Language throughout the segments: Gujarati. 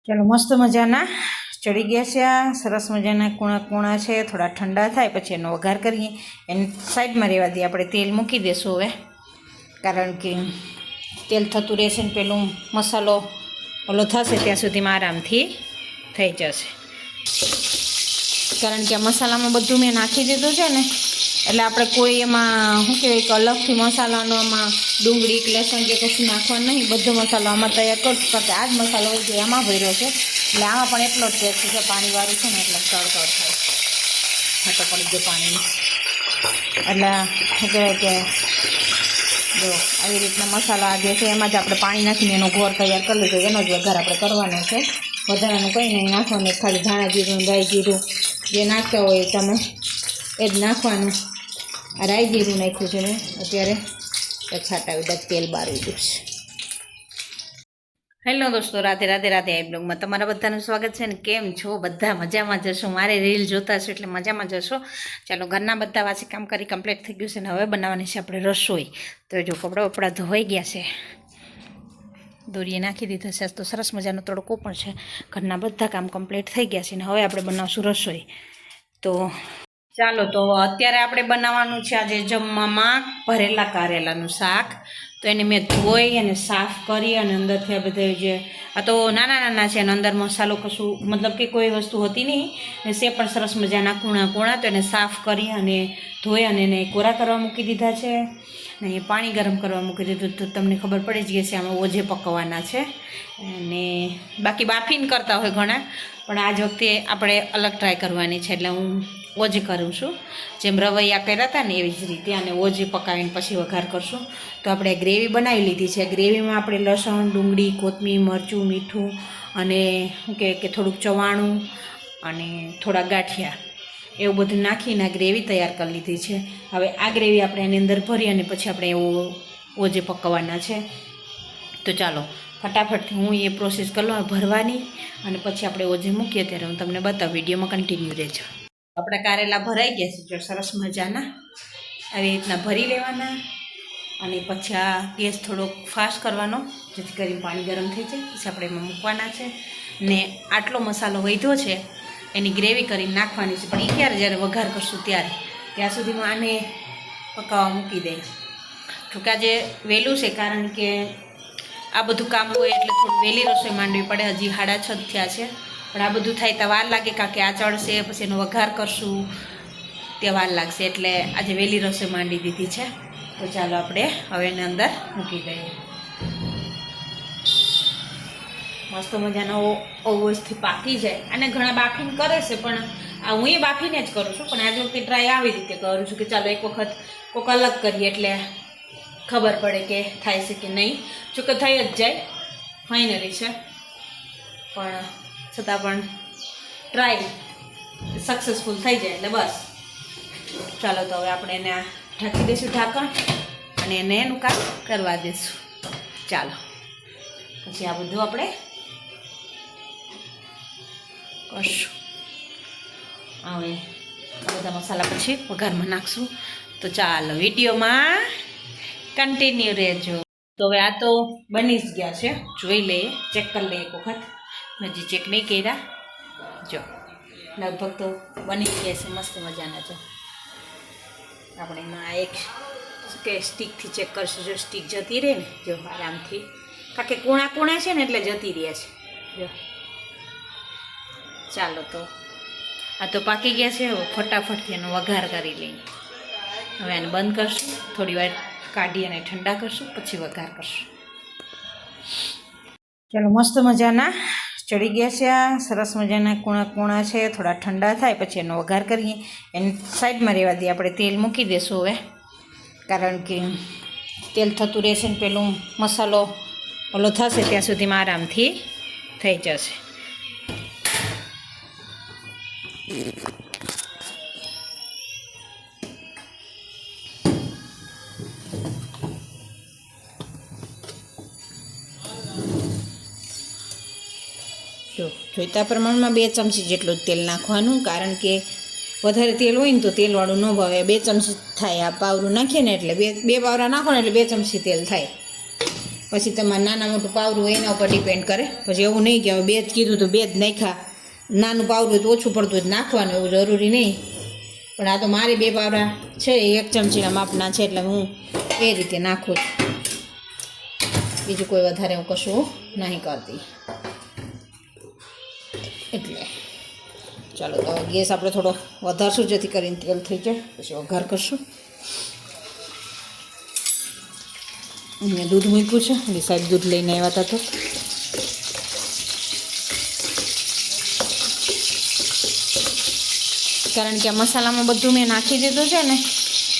ચાલો મસ્ત મજાના ચડી ગયા છે આ સરસ મજાના કૂણા કૂણા છે થોડા ઠંડા થાય પછી એનો વઘાર કરીએ એને સાઈડમાં રહેવા દઈએ આપણે તેલ મૂકી દઈશું હવે કારણ કે તેલ થતું રહેશે ને પેલું મસાલો ઓલો થશે ત્યાં સુધીમાં આરામથી થઈ જશે કારણ કે આ મસાલામાં બધું મેં નાખી દીધું છે ને એટલે આપણે કોઈ એમાં શું કહેવાય કે અલગથી મસાલાનો આમાં ડુંગળી કે લસણ કે કશું નાખવાનું નહીં બધો મસાલો આમાં તૈયાર કરશું કારણ કે આ જ મસાલો હોય જે આમાં ભર્યો છે એટલે આમાં પણ એટલો જ ટેસ્ટ છે પાણીવાળું છે ને એટલે તડતડ થાય હાટો પડી ગયો પાણીની એટલે શું કહેવાય કે જો આવી રીતના મસાલા આ જે છે એમાં જ આપણે પાણી નાખીને એનો ગોળ તૈયાર કરી લીધો એનો જ વઘાર આપણે કરવાનો છે વધારાનું કંઈ નહીં નાખવાનું ખાલી ધાણા જીરું રાઈ જીરું જે નાખતા હોય તમે એ જ નાખવાનું આ રાઈ જીરું નાખ્યું છે મેં અત્યારે છાંટાવી દા તેલ બારવી દઉં છે. હેલો દોસ્તો, રાધે રાધે રાધે આ બ્લોગમાં તમારા બધાનું સ્વાગત છે ને કેમ છો બધા મજામાં જશો? મારે રીલ જોતા છો એટલે મજામાં જશો. ચાલો ઘરના બધા વાસી કામ કરી કમ્પ્લીટ થઈ ગયું છે ને હવે બનાવવાની છે આપણે રસોઈ. તો જો કપડાં વપડા ધોવાઈ ગયા છે, દોરીએ નાખી દીધા છે તો સરસ મજાનો તડકો પણ છે. ઘરના બધા કામ કમ્પ્લીટ થઈ ગયા છે ને હવે આપણે બનાવશું રસોઈ. તો ચાલો તો અત્યારે આપણે બનાવવાનું છે આજે જમવામાં ભરેલા કારેલાનું શાક. તો એને મેં ધોઈ અને સાફ કરી અને અંદરથી આ બધા જે આ તો નાના નાના છે અને અંદર મસાલો કશું મતલબ કે કોઈ વસ્તુ હતી નહીં ને સે પણ સરસ મજાના કૂણા કૂણા. તો એને સાફ કરી અને ધોઈ અને એને કોરા કરવા મૂકી દીધા છે ને પાણી ગરમ કરવા મૂકી દીધું. તો તમને ખબર પડી જ ગઈ છે આમાં ઓજે પકવવાના છે અને બાકી બાફીને કરતા હોય ઘણા, પણ આજ વખતે આપણે અલગ ટ્રાય કરવાની છે એટલે હું ઓજે કરું છું. જેમ રવૈયા કર્યા હતા ને એવી જ રીતે અને ઓજે પકાવીને પછી વઘાર કરશું. તો આપણે ગ્રેવી બનાવી લીધી છે. ગ્રેવીમાં આપણે લસણ, ડુંગળી, કોથમીર, મરચું, મીઠું અને શું કહે કે થોડુંક ચવાણું અને થોડા ગાંઠિયા એવું બધું નાખીને ગ્રેવી તૈયાર કરી લીધી છે. હવે આ ગ્રેવી આપણે એની અંદર ભરી અને પછી આપણે એવું ઓજે પકવવાના છે. તો ચાલો ફટાફટથી હું એ પ્રોસેસ કરી લઉં ભરવાની અને પછી આપણે ઓજે મૂકીએ ત્યારે હું તમને બતાવું. વિડીયોમાં કન્ટિન્યુ રહેજો. આપણે કારેલા ભરાઈ ગયા છે જો સરસ મજાના આવી રીતના ભરી લેવાના અને પછી આ ગેસ થોડોક ફાસ્ટ કરવાનો જેથી કરીને પાણી ગરમ થઈ જાય. પછી આપણે એમાં મૂકવાના છે ને આટલો મસાલો વધ્યો છે એની ગ્રેવી કરીને નાખવાની છે. પણ એ ક્યારે જ્યારે વઘાર કરશું ત્યારે ત્યાં સુધીમાં આને પકાવવા મૂકી દઈએ. જોકે આજે વહેલું છે કારણ કે આ બધું કામ હોય એટલે થોડું વહેલી રસોઈ માંડવી પડે. હજી 6:30 થયા છે પણ આ બધું થાય તો વાર લાગે કારણ કે આ ચડશે પછી એનો વઘાર કરશું તે વાર લાગશે એટલે આજે વહેલી રસોઈ માંડી દીધી છે. તો ચાલો આપણે હવે એને અંદર મૂકી દઈએ. મસ્ત મજાનો ઓવસથી પાકી જાય અને ઘણા બાફીને કરે છે પણ હું એ બાફીને જ કરું છું. પણ આજે વખતે ટ્રાય આવી રીતે કરું છું કે ચાલો એક વખત કોઈક અલગ કરીએ એટલે ખબર પડે કે થાય છે કે નહીં. જોકે થઈ જ જાય ફાઇનલી છે પણ છતાં પણ ટ્રાય સક્સેસફુલ થઈ જાય એટલે બસ. ચાલો તો હવે આપણે એને ઢાંકી દઈશું ઢાંકણ અને એને એનું કામ કરવા દઈશું. ચાલો પછી આ બધું આપણે કરશું. હવે આ બધા મસાલા પછી વઘારમાં નાખશું. તો ચાલો વિડીયોમાં કન્ટિન્યુ રહેજો. તો હવે આ તો બની જ ગયા છે, જોઈ લઈએ, ચેક કરી લઈએ એક વખત. હજી ચેક નહીં કર્યા. જો લગભગ તો બની જ ગયા છે મસ્ત મજાના. જો આપણે એમાં એક શું કે સ્ટીકથી ચેક કરશું. જો સ્ટીક જતી રહે ને જો આરામથી કારણ કે કૂણા કૂણા છે ને એટલે જતી રહે છે. જો ચાલો તો આ તો પાકી ગયા છે. ફટાફટથી એનો વઘાર કરી લઈએ. હવે એને બંધ કરશું, થોડી વાર કાઢી અને ઠંડા કરશું પછી વઘાર કરશું. ચાલો મસ્ત મજાના ચડી ગયા છે આ સરસ મજાના કૂણા કૂણા છે થોડા ઠંડા થાય પછી એનો વઘાર કરીએ એને સાઈડમાં રહેવા દઈએ. આપણે તેલ મૂકી દઈશું હવે કારણ કે તેલ થતું રહેશે ને પેલું મસાલો ઓલો થશે ત્યાં સુધીમાં આરામથી થઈ જશે. જો જોઈતા પ્રમાણમાં 2 ચમચી જેટલું તેલ નાખવાનું કારણ કે વધારે તેલ હોય ને તો તેલવાળું ન ભાવે. 2 ચમચી થાય આ પાવરું નાખીએ ને એટલે બે પાવરા નાખો ને એટલે 2 ચમચી તેલ થાય. પછી તમારે નાના મોટું પાવરું હોય એના ઉપર ડિપેન્ડ કરે. પછી એવું નહીં કે હવે 2 જ કીધું તો 2 જ નાખ્યા. નાનું પાવરું હોય તો ઓછું પડતું હોય તો નાખવાનું, એવું જરૂરી નહીં. પણ આ તો મારે 2 પાવડા છે, 1 ચમચીના માપના છે, એટલે હું એ રીતે નાખું છું. બીજું કોઈ વધારે હું કશું નહીં કરતી. એટલે ચાલો તો ગેસ આપણે થોડો વધારશું, જેથી કરીને તેલ થઈ જાય. પછી વઘાર કરશું. અહીંયા દૂધ મૂક્યું છે, એટલે સાહેબ દૂધ લઈને આવ્યા હતા. તો કારણ કે આ મસાલામાં બધું મેં નાખી દીધું છે ને,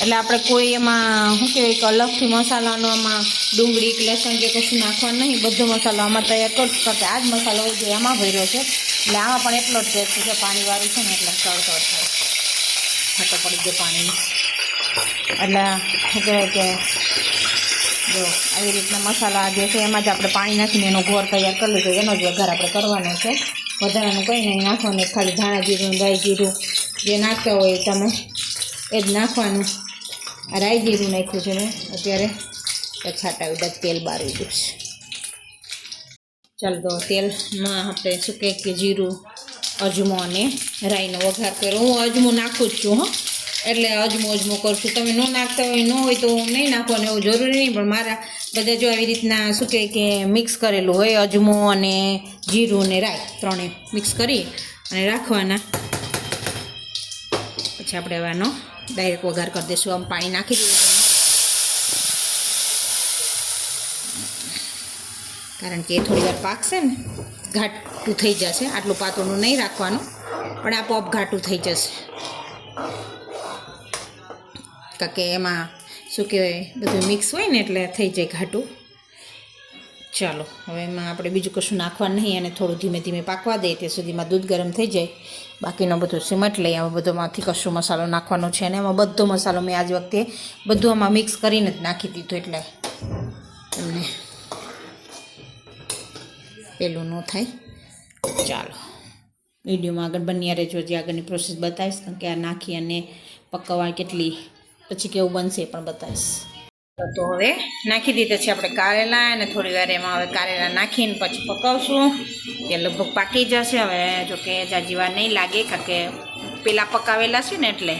એટલે આપણે કોઈ એમાં શું કહેવાય કે અલગથી મસાલાનો આમાં ડુંગળી કે લસણ કે કશું નાખવાનું નહીં. બધો મસાલો આમાં તૈયાર કરશું, કારણ કે આ જ મસાલો જે આમાં ભર્યો છે, એટલે આમાં પણ એટલો જ ટેસ્ટ છે. પાણીવાળું છે ને એટલે તળતળ થાય, ખાટો પડી ગયો પાણીનો. એટલે શું કહેવાય કે જો આવી રીતના મસાલા જે છે એમાં જ આપણે પાણી નાખીને એનો ઘોર તૈયાર કરી લીધો. એનો જ વઘાર આપણે કરવાનો છે. વધારાનું કંઈ નહીં નાખવાનું, ખાલી ધાણા જીરું, રાઈ જીરું જે નાખતા હોય તમે એ જ નાખવાનું. આ રાઈ જીરું નાખ્યું છે મેં અત્યારે, છાંટાવી દે તેલ બારી દીધું છે. ચાલો તો તેલમાં આપણે શું કહે કે જીરું, અજમો અને રાઈનો વઘાર કર્યો. હું અજમો નાખું જ છું, હં, એટલે અજમો કરું છું. તમે ન નાખતા હોય ન હોય તો નહીં નાખવાનું, એવું જરૂરી નહીં. પણ મારા બધા જો આવી રીતના શું કહે કે મિક્સ કરેલું હોય, અજમો અને જીરું અને રાઈ ત્રણેય મિક્સ કરી અને રાખવાના. પછી આપણે હવે આનો ડાયરેક્ટ વઘાર કરી દઈશું. આમ પાણી નાખી દઈએ, કારણ કે એ થોડી વાર પાકશે ને, ઘાટું થઈ જશે. આટલું પાતળું નહીં રાખવાનું, પણ આપોઆપ ઘાટું થઈ જશે. કારણ કે એમાં શું કહેવાય બધું મિક્સ હોય ને, એટલે થઈ જાય ઘાટું. ચાલો હવે એમાં આપણે બીજું કશું નાખવાનું નહીં, અને થોડું ધીમે ધીમે પાકવા દઈએ ત્યાં સુધીમાં દૂધ ગરમ થઈ જાય. બાકીનો બધું સિમટ લઈ આવે. બધોમાંથી કશું મસાલો નાખવાનો છે, અને એમાં બધો મસાલો મેં આજ વખતે બધું આમાં મિક્સ કરીને જ નાખી દીધું, એટલે તમને પેલું ન થાય. ચાલો વિડીયોમાં આગળ બન્યા રહેજો, જે આગળની પ્રોસેસ બતાવીશ કે આ નાખી અને પકવવા કેટલી પછી કેવું બનશે એ પણ બતાવીશ. તો હવે નાખી દીધા છે આપણે કારેલા, અને થોડી વાર એમાં હવે કારેલા નાખીને પછી પકાવશું. તે લગભગ પાકી જશે. હવે જોકે જાજી વાર નહીં લાગે, કારણ કે પેલા પકાવેલા છે ને, એટલે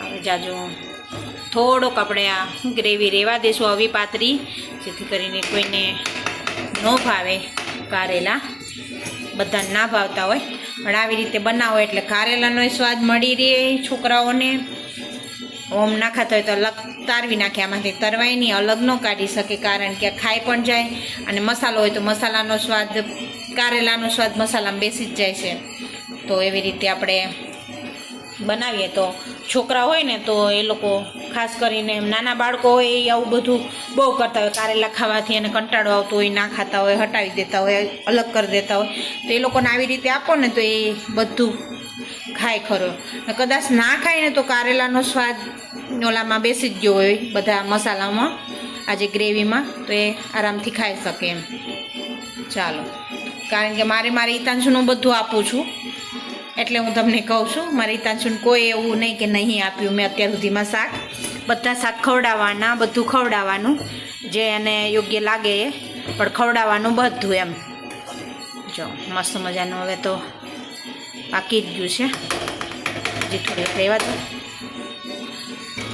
હવે જાજુ થોડોક આપણે આ ગ્રેવી રહેવા દઈશું આવી પાતળી, જેથી કરીને કોઈને ન ભાવે કારેલા. બધાને ના ભાવતા હોય, પણ આવી રીતે બનાવો એટલે કારેલાનો સ્વાદ મળી રહે છોકરાઓને. ઓમ ના ખાતા હોય તો અલગ તારવી નાખે, આમાંથી તરવાય નહીં, અલગ ન કાઢી શકે, કારણ કે ખાઈ પણ જાય. અને મસાલો હોય તો મસાલાનો સ્વાદ, કારેલાનો સ્વાદ મસાલામાં બેસી જ જાય છે. તો એવી રીતે આપણે બનાવીએ તો છોકરા હોય ને, તો એ લોકો ખાસ કરીને નાના બાળકો હોય એ આવું બધું બહુ કરતા હોય. કારેલા ખાવાથી એને કંટાળો આવતો હોય, ના ખાતા હોય, હટાવી દેતા હોય, અલગ કરી દેતા હોય. તો એ લોકોને આવી રીતે આપો ને તો એ બધું ખાય ખરો. કદાચ ના ખાય ને તો કારેલાનો સ્વાદ ઓલામાં બેસી જ ગયો હોય, બધા મસાલામાં, આજે ગ્રેવીમાં, તો એ આરામથી ખાઈ શકે એમ. ચાલો, કારણ કે મારે હિતાંશુનું બધું આપું છું, એટલે હું તમને કહું છું. મારી હિતાંશુને કોઈ એવું નહીં કે નહીં આપ્યું મેં અત્યાર સુધીમાં શાક. બધા શાક ખવડાવવાના, બધું ખવડાવવાનું, જે એને યોગ્ય લાગે એ પણ ખવડાવવાનું બધું એમ. જો મસ્ત મજાનું હવે તો પાકી જ ગયું છે. જે થોડી રહેવા દો,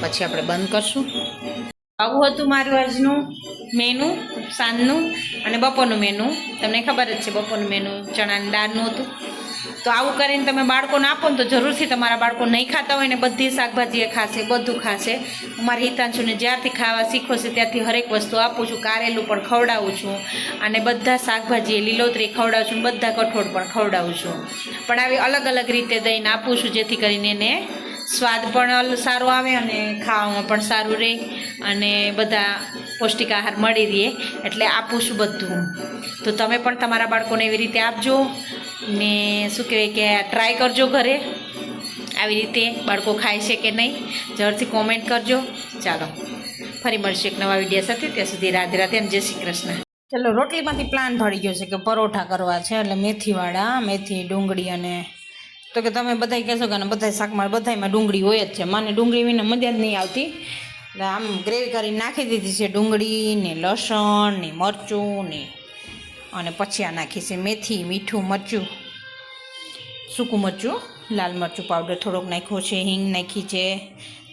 પછી આપણે બંધ કરશું. આવું હતું મારું આજનું મેનુ, સાંજનું અને બપોરનું મેનુ. તમને ખબર જ છે બપોરનું મેનુ ચણાની દાળનું હતું. તો આવું કરીને તમે બાળકોને આપો ને તો જરૂરથી તમારા બાળકો નહીં ખાતા હોય ને બધી શાકભાજી એ ખાશે, બધું ખાશે. હું મારી હિતાંશુને જ્યારથી ખાવા શીખો છે ત્યારથી હરેક વસ્તુ આપું છું. કારેલું પણ ખવડાવું છું, અને બધા શાકભાજી લીલોતરી ખવડાવું છું, બધા કઠોળ પણ ખવડાવું છું. પણ આવી અલગ અલગ રીતે દઈને આપું છું, જેથી કરીને એને સ્વાદ પણ સારો આવે અને ખાવામાં પણ સારું રહે, અને બધા પૌષ્ટિક આહાર મળી રહે. એટલે આપું છું બધું. તો તમે પણ તમારા બાળકોને એવી રીતે આપજો ને શું કહેવાય કે ટ્રાય કરજો ઘરે. આવી રીતે બાળકો ખાય છે કે નહીં જરૂરથી કોમેન્ટ કરજો. ચાલો ફરી મળશે એક નવા વિડીયો સાથે. ત્યાં સુધી રાધે રાધે અને જય શ્રી કૃષ્ણ. ચાલો રોટલીમાંથી પ્લાન ભળી ગયો છે કે પરોઠા કરવા છે, એટલે મેથીવાળા, મેથી, ડુંગળી. અને તો કે તમે બધાય કહેશો કે બધા શાકમાં બધામાં ડુંગળી હોય જ છે. મને ડુંગળી વિના મજા જ નહીં આવતી. એટલે આમ ગ્રેવી કરીને નાખી દીધી છે ડુંગળી ને લસણ ને મરચું ને, અને પછી આ નાખી છે મેથી, મીઠું મરચું, સૂકું મરચું, લાલ મરચું પાવડર થોડોક નાખ્યો છે, હિંગ નાખી છે,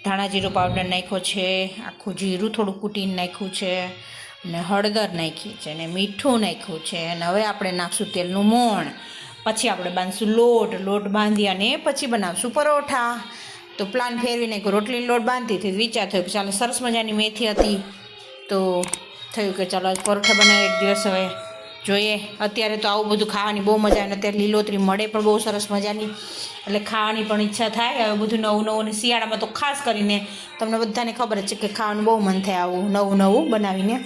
ધાણા જીરું પાવડર નાખ્યો છે, આખું જીરું થોડું કૂટીને નાખ્યું છે, અને હળદર નાખી છે, અને મીઠું નાખ્યું છે. અને હવે આપણે નાખશું તેલનું મોણ. પછી આપણે બાંધશું લોટ બાંધી અને પછી બનાવશું પરોઠા. તો પ્લાન ફેરવી નાખ્યો, રોટલીનો લોટ બાંધતી હતી, વિચાર થયો કે ચાલો સરસ મજાની મેથી હતી, તો થયું કે ચાલો આજ પરોઠા બનાવે એક દિવસ. હવે જોઈએ, અત્યારે તો આવું બધું ખાવાની બહુ મજા આવે, અત્યારે લીલોતરી મળે પણ બહુ સરસ મજાની, એટલે ખાવાની પણ ઈચ્છા થાય. હવે બધું નવું નવું, અને શિયાળામાં તો ખાસ કરીને તમને બધાને ખબર જ છે કે ખાવાનું બહુ મન થાય આવું નવું નવું બનાવીને.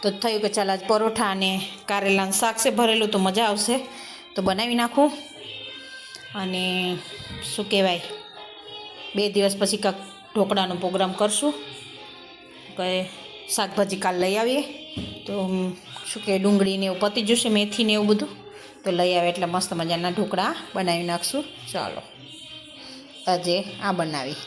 તો થયું કે ચાલ આજ પરોઠા અને કારેલાનું શાક છે ભરેલું, તો મજા આવશે, તો બનાવી નાખું. અને શું કહેવાય, 2 દિવસ પછી કાંક ઢોકળાનો પ્રોગ્રામ કરશું, કે શાકભાજી કાલ લઈ આવીએ, તો શું કે ડુંગળીને એવું પતી જશે, મેથીને એવું બધું, તો લઈ આવે એટલે મસ્ત મજાના ઢોકળા બનાવી નાખશું. ચાલો આજે આ બનાવી.